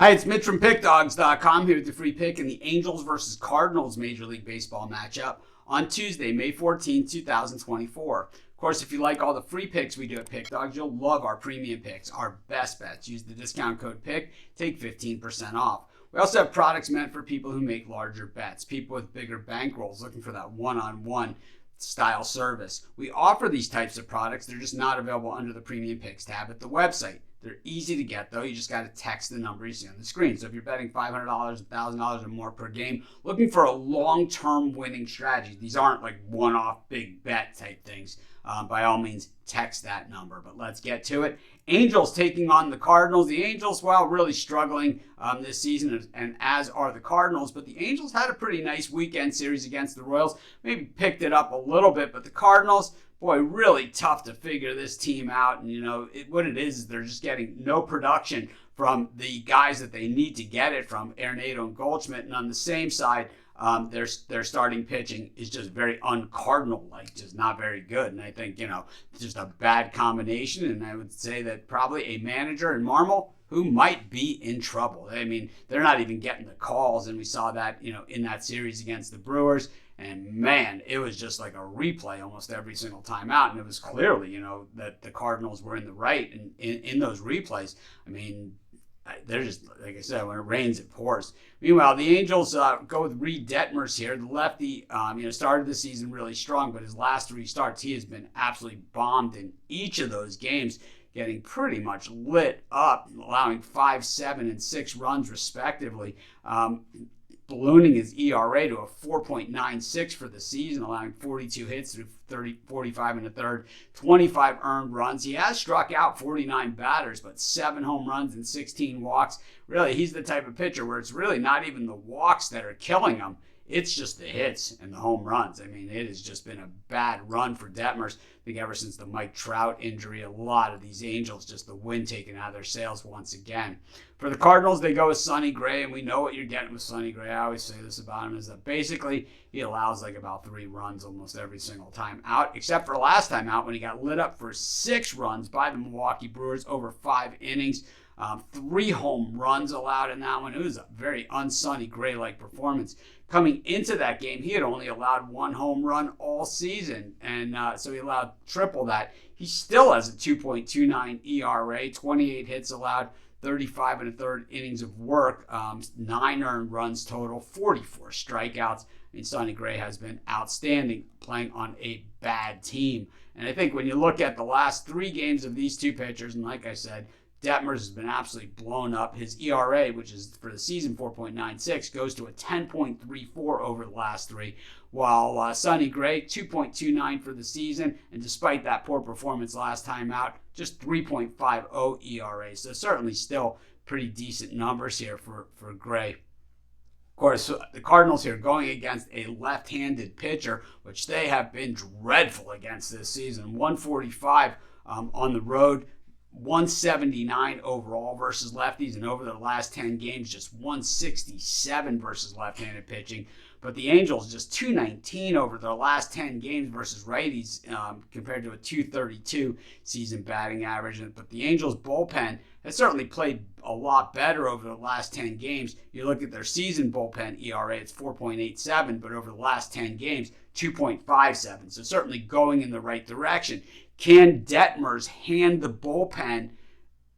Hi, it's Mitch from Pickdawgz.com here with the free pick in the Angels versus Cardinals Major League Baseball matchup on Tuesday, May 14, 2024. Of course, if you like all the free picks we do at Pickdawgz, you'll love our premium picks, our best bets. Use the discount code PICK, take 15% off. We also have products meant for people who make larger bets, people with bigger bankrolls looking for that one-on-one style service. We offer these types of products. They're just not available under the Premium Picks tab at the website. They're easy to get, though. You just got to text the number you see on the screen. So if you're betting $500, $1,000 or more per game, looking for a long-term winning strategy, these aren't like one-off big bet type things. By all means, text that number. But let's get to it. Angels taking on the Cardinals. The Angels, well, really struggling this season, and as are the Cardinals. But the Angels had a pretty nice weekend series against the Royals. Maybe picked it up a little bit, but the Cardinals, boy, really tough to figure this team out. And, what it is they're just getting no production from the guys that they need to get it from, Arenado and Goldschmidt. And on the same side, their starting pitching is just very un-Cardinal-like, just not very good. And I think, it's just a bad combination. And I would say that probably a manager in Marmol who might be in trouble. I mean, they're not even getting the calls. And we saw that, in that series against the Brewers. And man, it was just like a replay almost every single time out. And it was clearly, that the Cardinals were in the right in those replays. I mean, they're just, like I said, when it rains, it pours. Meanwhile, the Angels go with Reed Detmers here. The lefty, started the season really strong, but his last three starts, he has been absolutely bombed in each of those games, getting pretty much lit up, allowing 5, 7, and 6 runs respectively. Ballooning his ERA to a 4.96 for the season, allowing 42 hits through 45 and a third, 25 earned runs. He has struck out 49 batters, but 7 home runs and 16 walks. Really, he's the type of pitcher where it's really not even the walks that are killing him. It's just the hits and the home runs. I mean, it has just been a bad run for Detmers. I think ever since the Mike Trout injury, a lot of these Angels, just the wind taken out of their sails once again. For the Cardinals, they go with Sonny Gray, and we know what you're getting with Sonny Gray. I always say this about him, is that basically he allows like about 3 runs almost every single time out, except for last time out when he got lit up for 6 runs by the Milwaukee Brewers over 5 innings. 3 home runs allowed in that one. It was a very un-Sonny Gray-like performance. Coming into that game, he had only allowed 1 home run all season, and so he allowed triple that. He still has a 2.29 ERA, 28 hits allowed, 35 and a third innings of work, 9 earned runs total, 44 strikeouts. I mean, Sonny Gray has been outstanding playing on a bad team. And I think when you look at the last 3 games of these two pitchers, and like I said, Detmers has been absolutely blown up. His ERA, which is for the season 4.96, goes to a 10.34 over the last 3, while Sonny Gray, 2.29 for the season, and despite that poor performance last time out, just 3.50 ERA. So certainly still pretty decent numbers here for Gray. Of course, the Cardinals here going against a left-handed pitcher, which they have been dreadful against this season. 145 on the road. 179 overall versus lefties, and over the last 10 games, just 167 versus left-handed pitching. But the Angels just 219 over their last 10 games versus righties, compared to a 232 season batting average. But the Angels bullpen has certainly played a lot better over the last 10 games. You look at their season bullpen ERA, it's 4.87, but over the last 10 games, 2.57. So certainly going in the right direction. Can Detmers hand the bullpen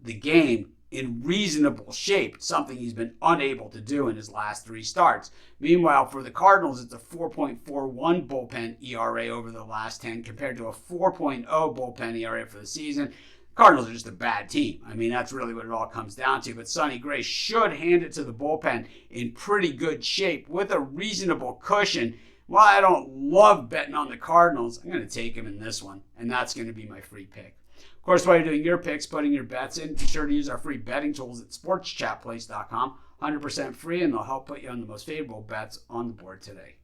the game in reasonable shape? Something he's been unable to do in his last 3 starts. Meanwhile, for the Cardinals, it's a 4.41 bullpen ERA over the last 10 compared to a 4.0 bullpen ERA for the season. Cardinals are just a bad team. I mean, that's really what it all comes down to. But Sonny Gray should hand it to the bullpen in pretty good shape with a reasonable cushion. While I don't love betting on the Cardinals, I'm going to take him in this one, and that's going to be my free pick. Of course, while you're doing your picks, putting your bets in, be sure to use our free betting tools at sportschatplace.com. 100% free, and they'll help put you on the most favorable bets on the board today.